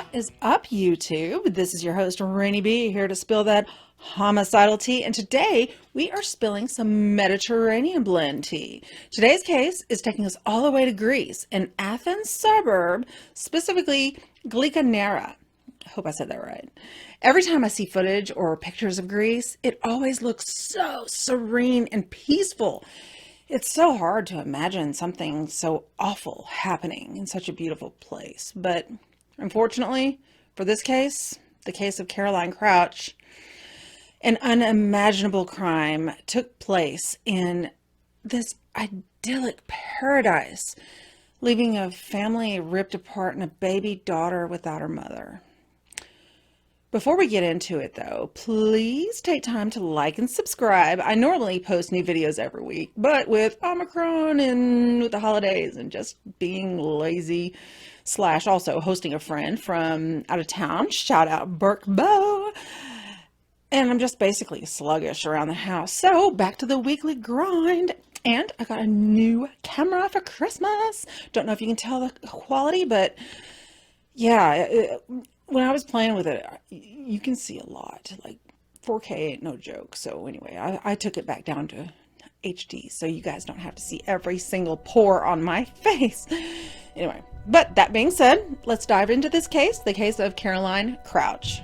What is up, YouTube? This is your host, Ranee B, here to spill that homicidal tea. And today we are spilling some Mediterranean blend tea. Today's case is taking us all the way to Greece, an Athens suburb, specifically Glikanera. I hope I said that right. Every time I see footage or pictures of Greece, it always looks so serene and peaceful. It's so hard to imagine something so awful happening in such a beautiful place. But unfortunately, for this case, the case of Caroline Crouch, an unimaginable crime took place in this idyllic paradise, leaving a family ripped apart and a baby daughter without her mother. Before we get into it though, please take time to like and subscribe. I normally post new videos every week, but with Omicron and with the holidays and just being lazy / also hosting a friend from out of town, shout out Burke Bow, and I'm just basically sluggish around the house. So back to the weekly grind. And I got a new camera for Christmas. Don't know if you can tell the quality, but yeah, when I was playing with it, you can see a lot. Like 4K ain't no joke. So anyway, I took it back down to HD so you guys don't have to see every single pore on my face. Anyway, but that being said, let's dive into this case, the case of Caroline Crouch.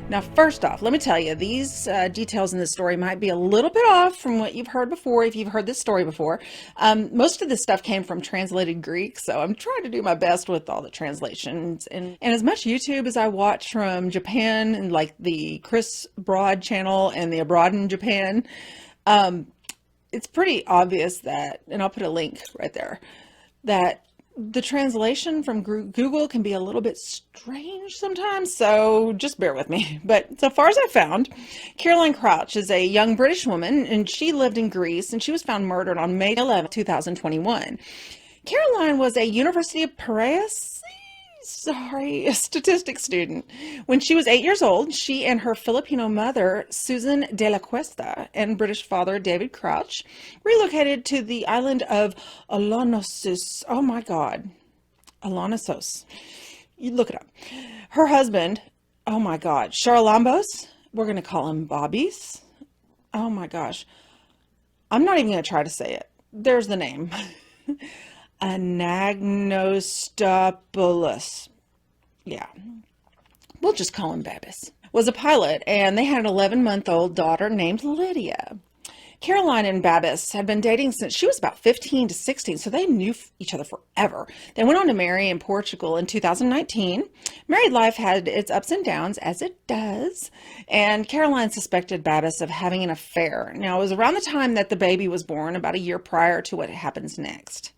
Now, first off, let me tell you, these details in this story might be a little bit off from what you've heard before, if you've heard this story before. Most of this stuff came from translated Greek, so I'm trying to do my best with all the translations. And as much YouTube as I watch from Japan, and like the Chris Broad channel and the Abroad in Japan, it's pretty obvious that, and I'll put a link right there, that the translation from Google can be a little bit strange sometimes, so just bear with me. But so far as I found, Caroline Crouch is a young British woman, and she lived in Greece, and she was found murdered on May 11, 2021. Caroline was a University of Piraeus, a statistics student. When she was 8 years old, she and her Filipino mother, Susan de la Cuesta, and British father, David Crouch, relocated to the island of Alonissos. Oh my God. Alonissos. You look it up. Her husband, oh my God, Charalambos, we're going to call him Bobbies. Oh my gosh. I'm not even going to try to say it. There's the name. Anagnostopoulos. Yeah, we'll just call him Babis. Was a pilot, and they had an 11-month-old daughter named Lydia. Caroline and Babis had been dating since she was about 15 to 16, so they knew each other forever. They went on to marry in Portugal in 2019. Married life had its ups and downs, as it does, and Caroline suspected Babis of having an affair. Now, it was around the time that the baby was born, about a year prior to what happens next.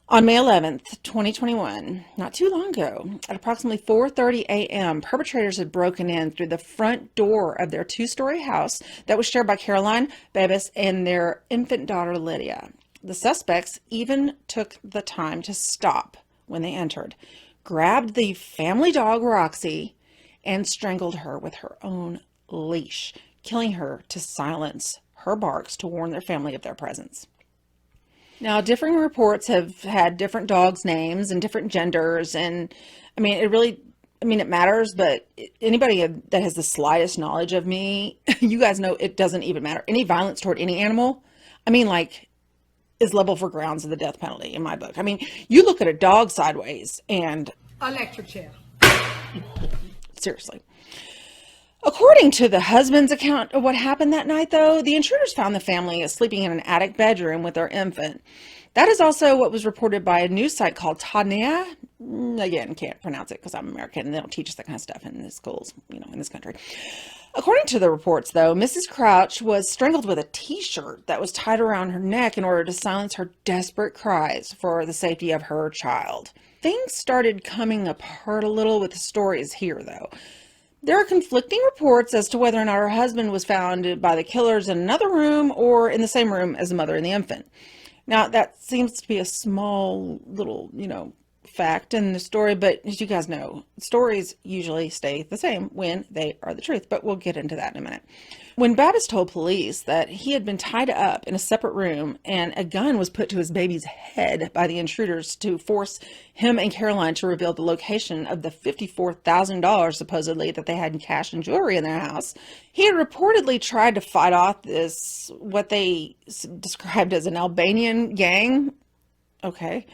On May 11th, 2021, not too long ago, at approximately 4:30 a.m., perpetrators had broken in through the front door of their two-story house that was shared by Caroline, Babis, and their infant daughter, Lydia. The suspects even took the time to stop when they entered, grabbed the family dog, Roxy, and strangled her with her own leash, killing her to silence her barks to warn their family of their presence. Now, differing reports have had different dogs' names and different genders, and it matters, but anybody that has the slightest knowledge of me, you guys know it doesn't even matter. Any violence toward any animal, is level for grounds of the death penalty in my book. You look at a dog sideways and... electric chair. Seriously. According to the husband's account of what happened that night, though, the intruders found the family sleeping in an attic bedroom with their infant. That is also what was reported by a news site called Tania. Again, can't pronounce it because I'm American and they don't teach us that kind of stuff in the schools, in this country. According to the reports, though, Mrs. Crouch was strangled with a t-shirt that was tied around her neck in order to silence her desperate cries for the safety of her child. Things started coming apart a little with the stories here, though. There are conflicting reports as to whether or not her husband was found by the killers in another room or in the same room as the mother and the infant. Now, that seems to be a small little, fact in the story, but as you guys know, stories usually stay the same when they are the truth, but we'll get into that in a minute. When Babbis told police that he had been tied up in a separate room and a gun was put to his baby's head by the intruders to force him and Caroline to reveal the location of the $54,000 supposedly that they had in cash and jewelry in their house, he had reportedly tried to fight off this, what they described as an Albanian gang. Okay.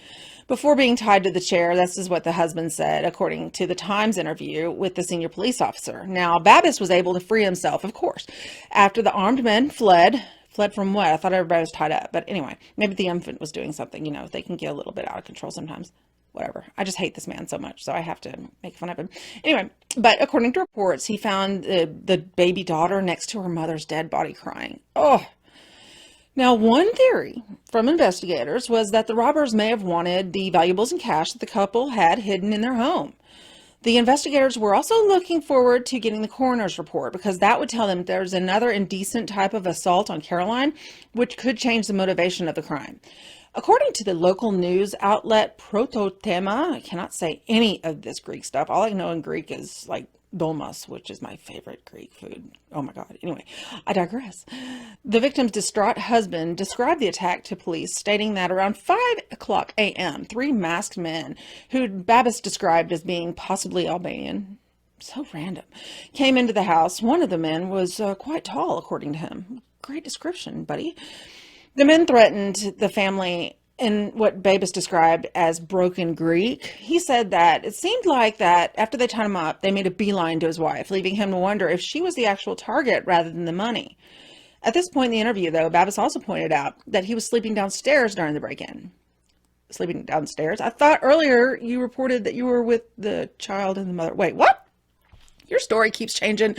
Before being tied to the chair, this is what the husband said, according to the Times interview with the senior police officer. Now, Babbis was able to free himself, of course, after the armed men fled. Fled from what? I thought everybody was tied up. But anyway, maybe the infant was doing something. You know, they can get a little bit out of control sometimes. Whatever. I just hate this man so much, so I have to make fun of him. Anyway, but according to reports, he found the baby daughter next to her mother's dead body crying. Oh. Now, one theory from investigators was that the robbers may have wanted the valuables and cash that the couple had hidden in their home. The investigators were also looking forward to getting the coroner's report because that would tell them there's another indecent type of assault on Caroline, which could change the motivation of the crime. According to the local news outlet Prototema, I cannot say any of this Greek stuff. All I know in Greek is like dolmas, which is my favorite Greek food. Oh my God. Anyway, I digress. The victim's distraught husband described the attack to police, stating that around 5:00 a.m., 3 masked men, who Babbis described as being possibly Albanian, so random, came into the house. One of the men was quite tall, according to him. Great description, buddy. The men threatened the family in what Babbis described as broken Greek. He said that it seemed like that after they tied him up, they made a beeline to his wife, leaving him to wonder if she was the actual target rather than the money. At this point in the interview, though, Babbis also pointed out that he was sleeping downstairs during the break-in. Sleeping downstairs? I thought earlier you reported that you were with the child and the mother. Wait, what? Your story keeps changing,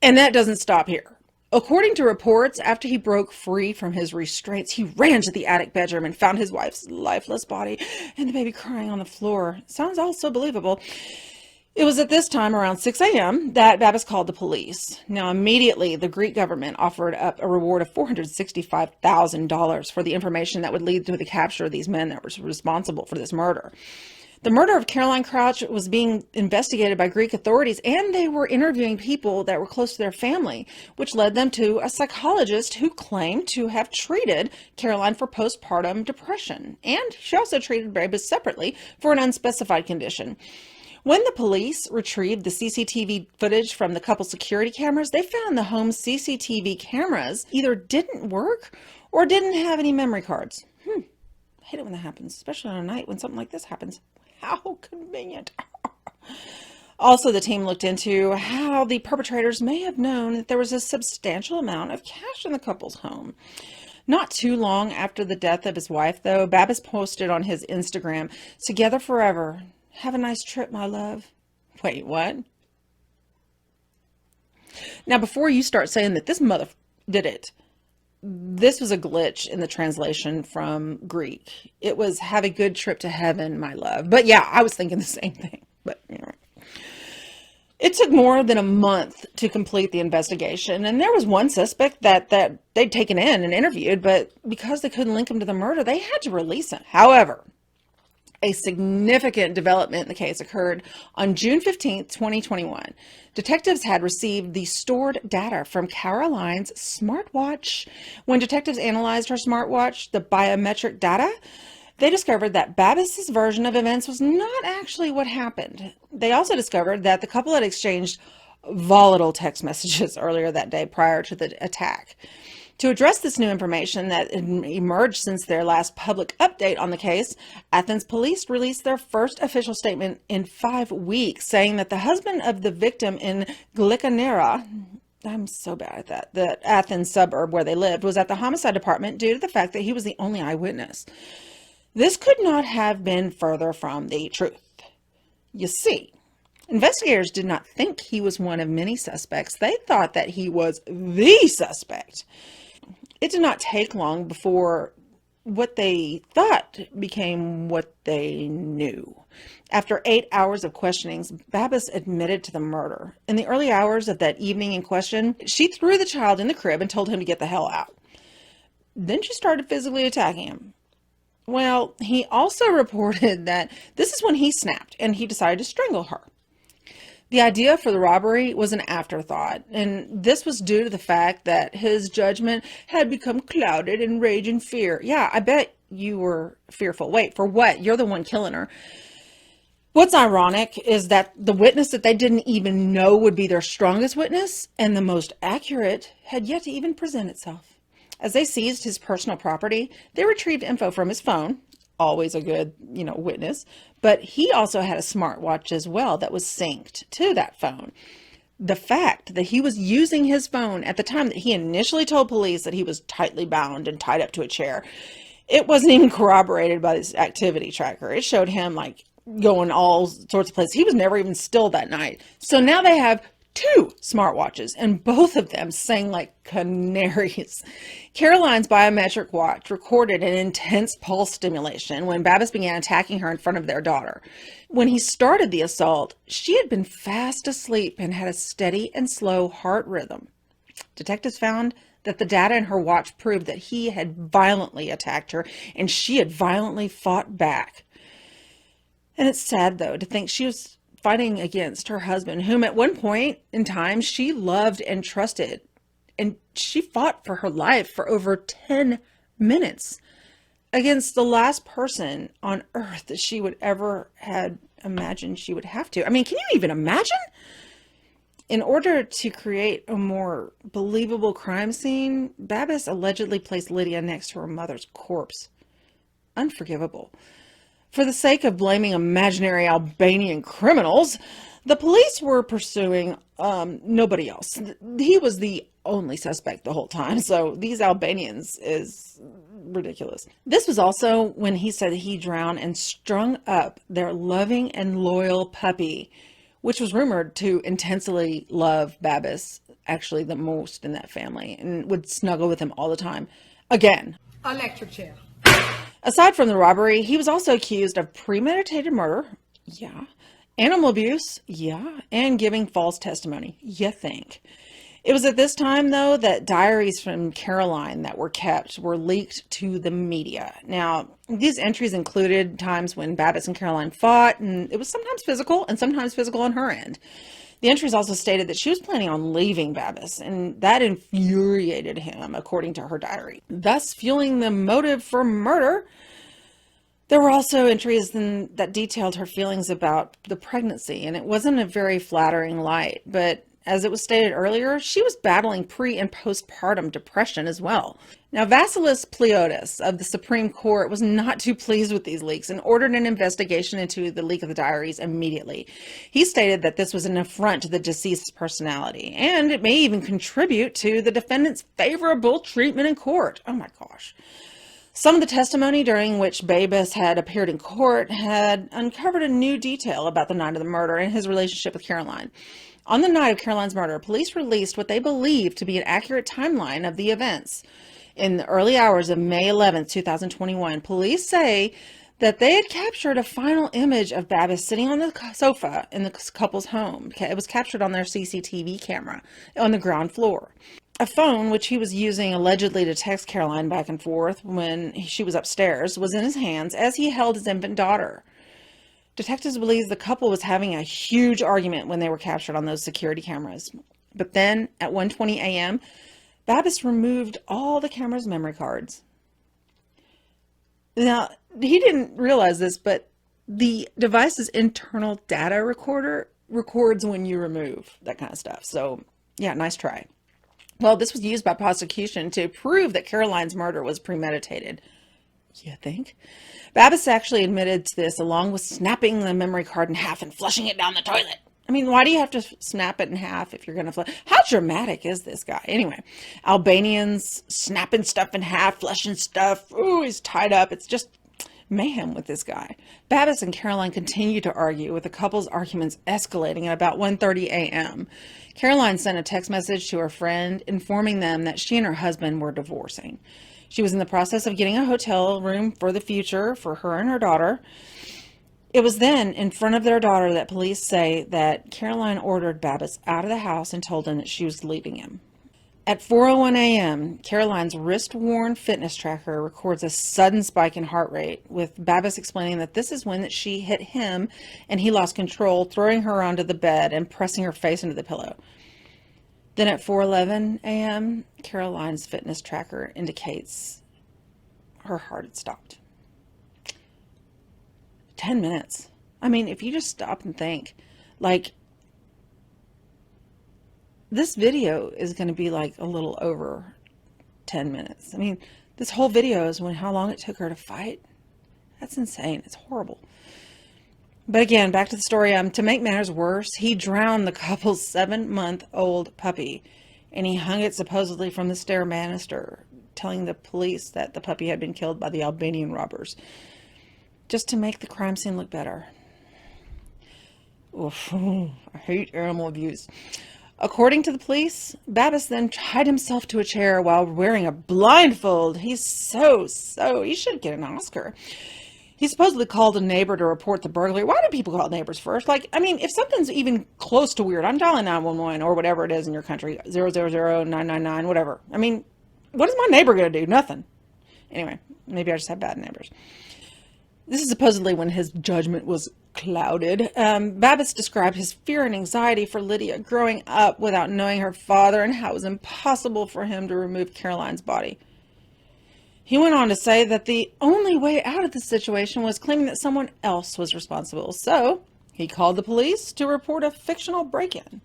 and that doesn't stop here. According to reports, after he broke free from his restraints, he ran to the attic bedroom and found his wife's lifeless body and the baby crying on the floor. Sounds all so believable. It was at this time, around 6 a.m., that Babbis called the police. Now, immediately, the Greek government offered up a reward of $465,000 for the information that would lead to the capture of these men that were responsible for this murder. The murder of Caroline Crouch was being investigated by Greek authorities, and they were interviewing people that were close to their family, which led them to a psychologist who claimed to have treated Caroline for postpartum depression. And she also treated Babbis separately for an unspecified condition. When the police retrieved the CCTV footage from the couple's security cameras, they found the home's CCTV cameras either didn't work or didn't have any memory cards. I hate it when that happens, especially on a night when something like this happens. How convenient. Also, the team looked into how the perpetrators may have known that there was a substantial amount of cash in the couple's home. Not too long after the death of his wife, though, Babbis posted on his Instagram, "Together forever. Have a nice trip, my love." Wait, what? Now, before you start saying that this mother did it, this was a glitch in the translation from Greek. It was "have a good trip to heaven, my love." But yeah, I was thinking the same thing. But you know. It took more than a month to complete the investigation, and there was one suspect that they'd taken in and interviewed, but because they couldn't link him to the murder, they had to release him. However, a significant development in the case occurred on June 15th, 2021. Detectives had received the stored data from Caroline's smartwatch. When detectives analyzed her smartwatch, the biometric data, they discovered that Babbis's version of events was not actually what happened. They also discovered that the couple had exchanged volatile text messages earlier that day prior to the attack. To address this new information that emerged since their last public update on the case, Athens police released their first official statement in 5 weeks, saying that the husband of the victim in Glikanera, I'm so bad at that, the Athens suburb where they lived, was at the homicide department due to the fact that he was the only eyewitness. This could not have been further from the truth. You see, investigators did not think he was one of many suspects. They thought that he was the suspect. It did not take long before what they thought became what they knew. After 8 hours of questionings, Babbis admitted to the murder. In the early hours of that evening in question, she threw the child in the crib and told him to get the hell out. Then she started physically attacking him. Well, he also reported that this is when he snapped and he decided to strangle her. The idea for the robbery was an afterthought, and this was due to the fact that his judgment had become clouded in rage and fear. Yeah, I bet you were fearful. Wait, for what? You're the one killing her. What's ironic is that the witness that they didn't even know would be their strongest witness and the most accurate had yet to even present itself. As they seized his personal property, they retrieved info from his phone, always a good, witness, but he also had a smartwatch as well that was synced to that phone. The fact that he was using his phone at the time that he initially told police that he was tightly bound and tied up to a chair, it wasn't even corroborated by this activity tracker. It showed him going all sorts of places. He was never even still that night. So now they have two smartwatches, and both of them sang like canaries. Caroline's biometric watch recorded an intense pulse stimulation when Babbis began attacking her in front of their daughter. When he started the assault, she had been fast asleep and had a steady and slow heart rhythm. Detectives found that the data in her watch proved that he had violently attacked her and she had violently fought back. And it's sad, though, to think she was fighting against her husband, whom at one point in time she loved and trusted. And she fought for her life for over 10 minutes against the last person on earth that she would ever had imagined she would have to. I mean, can you even imagine? In order to create a more believable crime scene, Babbis allegedly placed Lydia next to her mother's corpse. Unforgivable. For the sake of blaming imaginary Albanian criminals, the police were pursuing nobody else. He was the only suspect the whole time, so these Albanians is ridiculous. This was also when he said he drowned and strung up their loving and loyal puppy, which was rumored to intensely love Babbis, actually the most in that family, and would snuggle with him all the time. Again, electric chair. Aside from the robbery, he was also accused of premeditated murder, yeah, animal abuse, yeah, and giving false testimony, you think. It was at this time, though, that diaries from Caroline that were kept were leaked to the media. Now, these entries included times when Babbis and Caroline fought, and it was sometimes physical and sometimes physical on her end. The entries also stated that she was planning on leaving Babbis, and that infuriated him, according to her diary, thus fueling the motive for murder. There were also entries that detailed her feelings about the pregnancy, and it wasn't a very flattering light, but as it was stated earlier, she was battling pre- and postpartum depression as well. Now, Vasilis Pleotis of the Supreme Court was not too pleased with these leaks and ordered an investigation into the leak of the diaries immediately. He stated that this was an affront to the deceased's personality, and it may even contribute to the defendant's favorable treatment in court. Oh my gosh. Some of the testimony during which Babbis had appeared in court had uncovered a new detail about the night of the murder and his relationship with Caroline. On the night of Caroline's murder, police released what they believed to be an accurate timeline of the events. In the early hours of May 11, 2021, police say that they had captured a final image of Babbis sitting on the sofa in the couple's home. It was captured on their CCTV camera on the ground floor. A phone, which he was using allegedly to text Caroline back and forth when she was upstairs, was in his hands as he held his infant daughter. Detectives believe the couple was having a huge argument when they were captured on those security cameras. But then, at 1:20 a.m., Babbis removed all the camera's memory cards. Now, he didn't realize this, but the device's internal data recorder records when you remove that kind of stuff. So, yeah, nice try. Well, this was used by prosecution to prove that Caroline's murder was premeditated. You think? Babbis actually admitted to this, along with snapping the memory card in half and flushing it down the toilet. I mean, why do you have to snap it in half if you're going to flush? How dramatic is this guy? Anyway, Albanians snapping stuff in half, flushing stuff. Ooh, he's tied up. It's just mayhem with this guy. Babbis and Caroline continue to argue, with the couple's arguments escalating at about 1:30 a.m. Caroline sent a text message to her friend informing them that she and her husband were divorcing. She was in the process of getting a hotel room for the future for her and her daughter. It was then in front of their daughter that police say that Caroline ordered Babbis out of the house and told him that she was leaving him. At 4:01 a.m., Caroline's wrist-worn fitness tracker records a sudden spike in heart rate, with Babbis explaining that this is when she hit him and he lost control, throwing her onto the bed and pressing her face into the pillow. Then at 4:11 a.m., Caroline's fitness tracker indicates her heart had stopped. 10 minutes. I mean, if you just stop and think, like, this video is going to be like a little over 10 minutes. I mean, this whole video is how long it took her to fight. That's insane. It's horrible. But again, back to the story. To make matters worse, he drowned the couple's 7-month-old puppy, and he hung it supposedly from the stair banister, telling the police that the puppy had been killed by the Albanian robbers, just to make the crime scene look better. Oof, I hate animal abuse. According to the police, Babbis then tied himself to a chair while wearing a blindfold. He should get an Oscar. He supposedly called a neighbor to report the burglary. Why do people call neighbors first? Like, I mean, if something's even close to weird, I'm dialing 911 or whatever it is in your country, 000-999, whatever. I mean, what is my neighbor going to do? Nothing. Anyway, maybe I just have bad neighbors. This is supposedly when his judgment was clouded. Babbis described his fear and anxiety for Lydia growing up without knowing her father and how it was impossible for him to remove Caroline's body. He went on to say that the only way out of the situation was claiming that someone else was responsible. So he called the police to report a fictional break-in.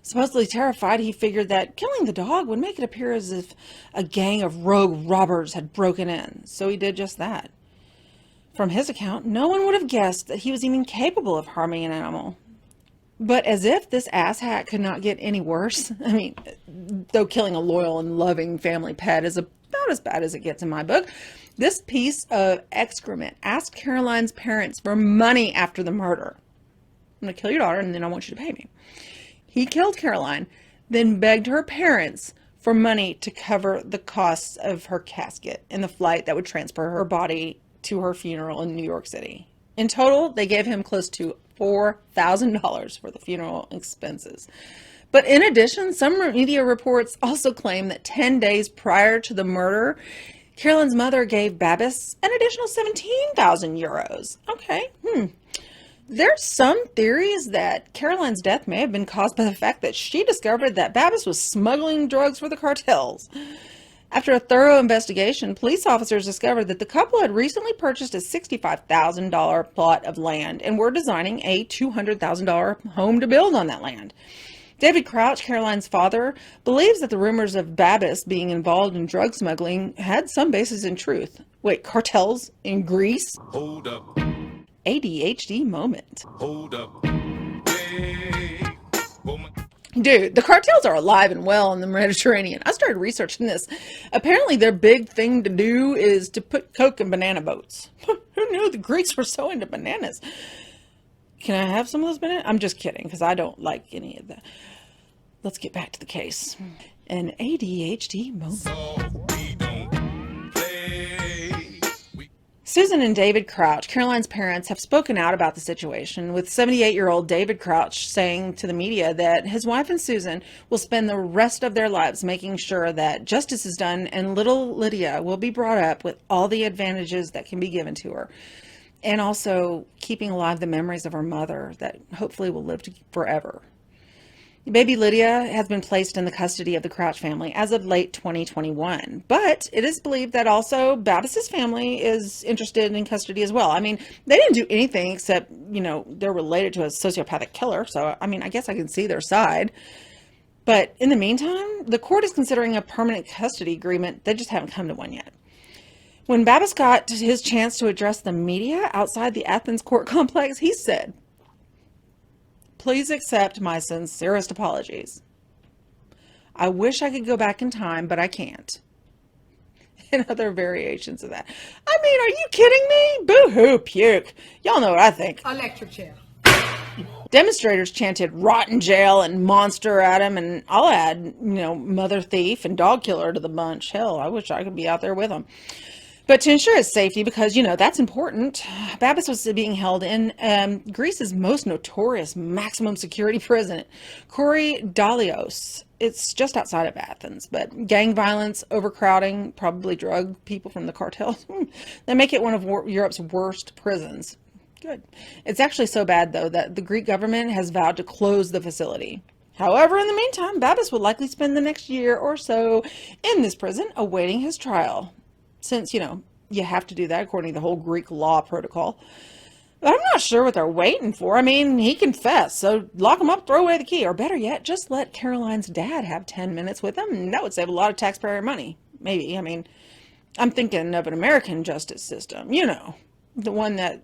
Supposedly terrified, he figured that killing the dog would make it appear as if a gang of rogue robbers had broken in. So he did just that. From his account, no one would have guessed that he was even capable of harming an animal. But as if this asshat could not get any worse. I mean, though killing a loyal and loving family pet is about as bad as it gets in my book, this piece of excrement asked Caroline's parents for money after the murder. I'm going to kill your daughter and then I want you to pay me. He killed Caroline, then begged her parents for money to cover the costs of her casket and the flight that would transfer her body to her funeral in New York City. In total, they gave him close to $4,000 for the funeral expenses. But in addition, some media reports also claim that 10 days prior to the murder, Caroline's mother gave Babbis an additional 17,000 euros. Okay, There's some theories that Caroline's death may have been caused by the fact that she discovered that Babbis was smuggling drugs for the cartels. After a thorough investigation, police officers discovered that the couple had recently purchased a $65,000 plot of land and were designing a $200,000 home to build on that land. David Crouch, Caroline's father, believes that the rumors of Babbis being involved in drug smuggling had some basis in truth. Wait, cartels in Greece? Hold up. ADHD moment. Hold up. Hey. Dude, the cartels are alive and well in the Mediterranean. I started researching this. Apparently their big thing to do is to put coke in banana boats. Who knew the Greeks were so into bananas? Can I have some of those bananas? I'm just kidding, because I don't like any of that. Let's get back to the case. An ADHD moment. So we don't play. Susan and David Crouch, Caroline's parents, have spoken out about the situation, with 78-year-old David Crouch saying to the media that his wife and Susan will spend the rest of their lives making sure that justice is done and little Lydia will be brought up with all the advantages that can be given to her, and also keeping alive the memories of her mother that hopefully will live forever. Baby Lydia has been placed in the custody of the Crouch family as of late 2021, but it is believed that also Babbis's family is interested in custody as well. I mean, they didn't do anything except, they're related to a sociopathic killer, so, I guess I can see their side. But in the meantime, the court is considering a permanent custody agreement. They just haven't come to one yet. When Babbis got his chance to address the media outside the Athens court complex, he said, "Please accept my sincerest apologies. I wish I could go back in time, but I can't." And other variations of that. I mean, are you kidding me? Boo-hoo, puke. Y'all know what I think. Electric chair. Demonstrators chanted "rotten jail" and "monster" at him, and I'll add, mother thief and dog killer to the bunch. Hell, I wish I could be out there with them. But to ensure his safety, because, that's important, Babis was being held in Greece's most notorious maximum security prison, Korydallos. It's just outside of Athens, but gang violence, overcrowding, probably drug people from the cartels, they make it one of Europe's worst prisons. Good. It's actually so bad, though, that the Greek government has vowed to close the facility. However, in the meantime, Babis will likely spend the next year or so in this prison awaiting his trial. Since, you have to do that according to the whole Greek law protocol. But I'm not sure what they're waiting for. I mean, he confessed, so lock him up, throw away the key. Or better yet, just let Caroline's dad have 10 minutes with him. And that would save a lot of taxpayer money. Maybe. I mean, I'm thinking of an American justice system. The one that,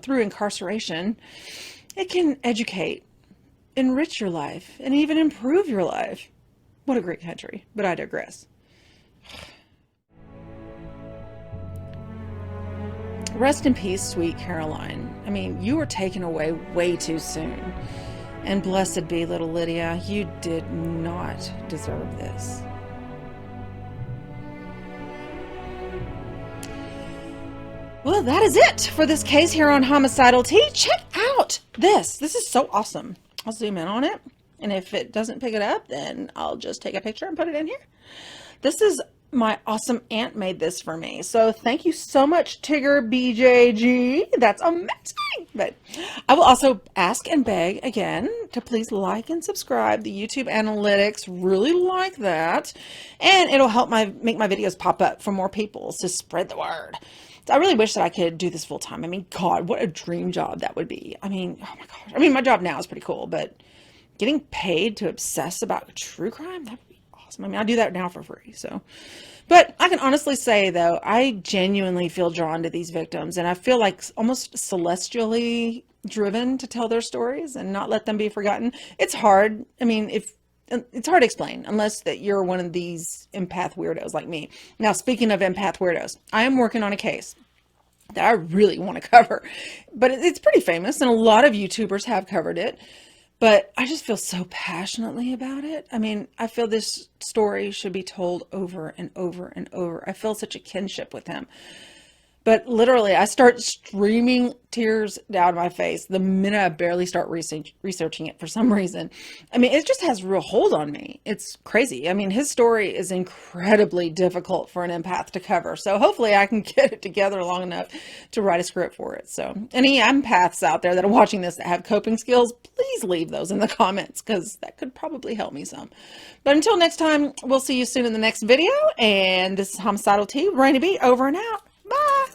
through incarceration, it can educate, enrich your life, and even improve your life. What a great country. But I digress. Rest in peace, sweet Caroline. I mean, you were taken away way too soon. And blessed be little Lydia, you did not deserve this. Well, that is it for this case here on Homicidal Tea. Check out this. This is so awesome. I'll zoom in on it. And if it doesn't pick it up, then I'll just take a picture and put it in here. This is my awesome aunt made this for me. So thank you so much, Tigger BJG. That's amazing. But I will also ask and beg again to please like and subscribe. The YouTube analytics really like that. And it'll help make my videos pop up for more people to spread the word. So I really wish that I could do this full time. I mean, God, what a dream job that would be. I mean, oh my gosh. I mean, my job now is pretty cool, but getting paid to obsess about true crime, that would be awesome. I mean, I do that now for free, so. But I can honestly say, though, I genuinely feel drawn to these victims, and I feel like almost celestially driven to tell their stories and not let them be forgotten. It's hard. I mean, it's hard to explain unless that you're one of these empath weirdos like me. Now, speaking of empath weirdos, I am working on a case that I really want to cover, but it's pretty famous, and a lot of YouTubers have covered it. But I just feel so passionately about it. I mean, I feel this story should be told over and over and over. I feel such a kinship with him. But literally, I start streaming tears down my face the minute I barely start researching it for some reason. I mean, it just has real hold on me. It's crazy. I mean, his story is incredibly difficult for an empath to cover. So hopefully I can get it together long enough to write a script for it. So any empaths out there that are watching this that have coping skills, please leave those in the comments because that could probably help me some. But until next time, we'll see you soon in the next video. And this is Homicidal Tea, Ranee B, over and out. Bye.